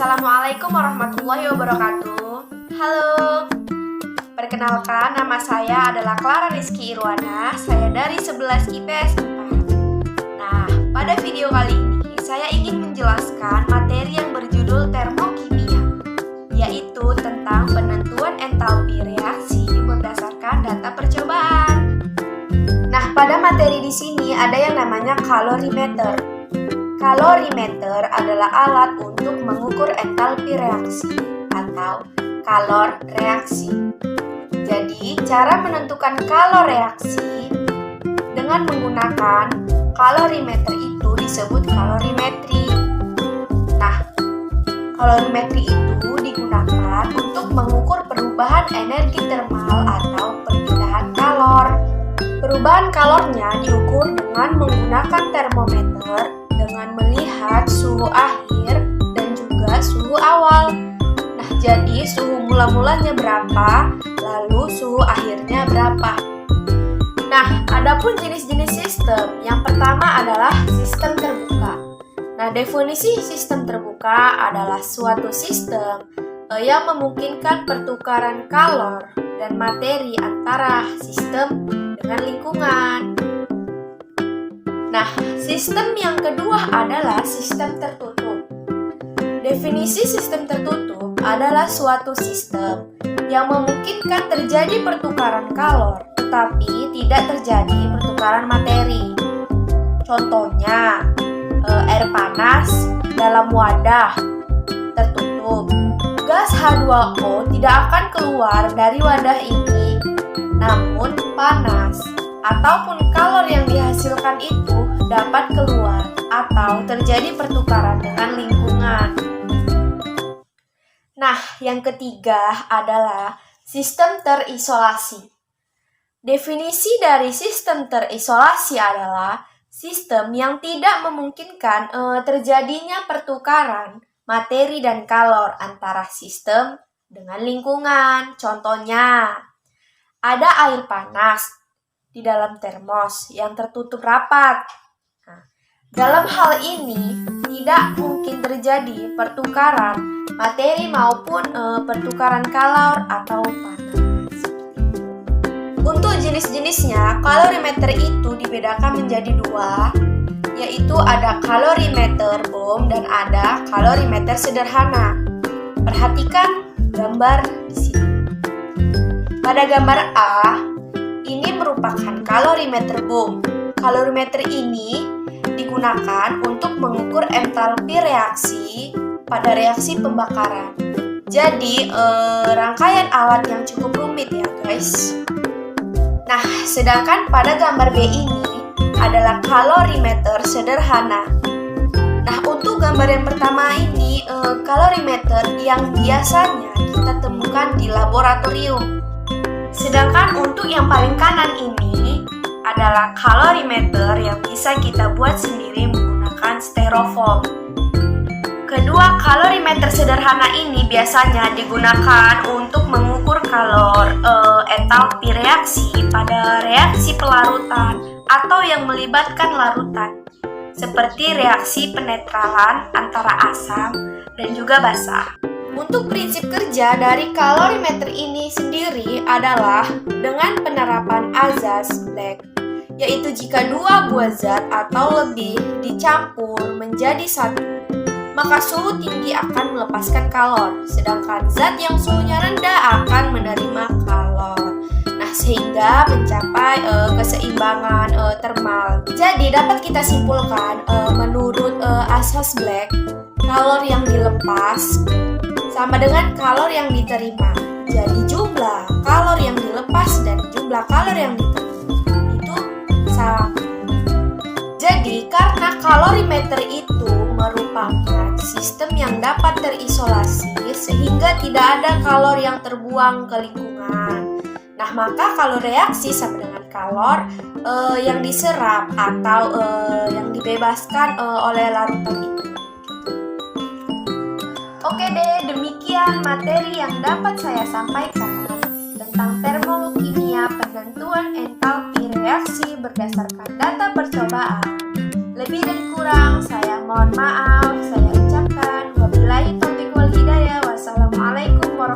Assalamualaikum warahmatullahi wabarakatuh. Halo, perkenalkan nama saya adalah Clara Rizky Irwana. Saya dari 11 IPS 4. Nah, pada video kali ini saya ingin menjelaskan materi yang berjudul termokimia, yaitu tentang penentuan entalpi reaksi berdasarkan data percobaan. Nah, pada materi di sini ada yang namanya kalorimeter. Kalorimeter adalah alat untuk mengukur entalpi reaksi atau kalor reaksi. Jadi, cara menentukan kalor reaksi dengan menggunakan kalorimeter itu disebut kalorimetri. Nah, kalorimetri itu digunakan untuk mengukur perubahan energi termal atau perpindahan kalor. Perubahan kalornya diukur dengan menggunakan termometer dengan melihat suhu akhir dan juga suhu awal. Nah, jadi suhu mula-mulanya berapa, lalu suhu akhirnya berapa. Nah, adapun jenis-jenis sistem, yang pertama adalah sistem terbuka. Nah, definisi sistem terbuka adalah suatu sistem yang memungkinkan pertukaran kalor dan materi antara sistem dengan lingkungan. Nah, sistem yang kedua adalah sistem tertutup. Definisi sistem tertutup adalah suatu sistem yang memungkinkan terjadi pertukaran kalor, tetapi tidak terjadi pertukaran materi. Contohnya, air panas dalam wadah tertutup. Gas H2O tidak akan keluar dari wadah ini, namun panas ataupun kalor yang dihasilkan itu dapat keluar atau terjadi pertukaran dengan lingkungan. Nah, yang ketiga adalah sistem terisolasi. Definisi dari sistem terisolasi adalah sistem yang tidak memungkinkan terjadinya pertukaran materi dan kalor antara sistem dengan lingkungan. Contohnya, ada air panas di dalam termos yang tertutup rapat. Nah, dalam hal ini tidak mungkin terjadi pertukaran materi maupun pertukaran kalor atau panas. Untuk jenis-jenisnya, kalorimeter itu dibedakan menjadi dua, yaitu ada kalorimeter bom dan ada kalorimeter sederhana. Perhatikan gambar di sini. Pada gambar A, ini merupakan kalorimeter bom. Kalorimeter ini digunakan untuk mengukur entalpi reaksi pada reaksi pembakaran. Jadi, rangkaian alat yang cukup rumit ya guys. Nah, sedangkan pada gambar B ini adalah kalorimeter sederhana. Nah, untuk gambar yang pertama ini, kalorimeter yang biasanya kita temukan di laboratorium. Sedangkan untuk yang paling kanan ini adalah kalorimeter yang bisa kita buat sendiri menggunakan styrofoam. Kedua kalorimeter sederhana ini biasanya digunakan untuk mengukur kalor entalpi reaksi pada reaksi pelarutan atau yang melibatkan larutan, seperti reaksi penetralan antara asam dan juga basa. Untuk prinsip kerja dari kalorimeter ini sendiri adalah dengan penerapan azas Black, yaitu jika dua buah zat atau lebih dicampur menjadi satu, maka suhu tinggi akan melepaskan kalor, sedangkan zat yang suhunya rendah akan menerima kalor. Nah, sehingga mencapai keseimbangan termal. Jadi dapat kita simpulkan menurut asas Black, kalor yang dilepas sama dengan kalor yang diterima. Jadi jumlah kalor yang dilepas dan jumlah kalor yang diterima itu sama. Jadi karena kalorimeter itu merupakan sistem yang dapat terisolasi sehingga tidak ada kalor yang terbuang ke lingkungan. Nah, maka kalor reaksi sama dengan kalor yang diserap atau yang dibebaskan oleh larutan itu. Oke deh, demikian materi yang dapat saya sampaikan tentang termokimia penentuan entalpi reaksi berdasarkan data percobaan. Lebih dan kurang saya mohon maaf, saya ucapkan wabillahi taufiq wal hidayah. Wassalamualaikum warahmatullahi wabarakatuh.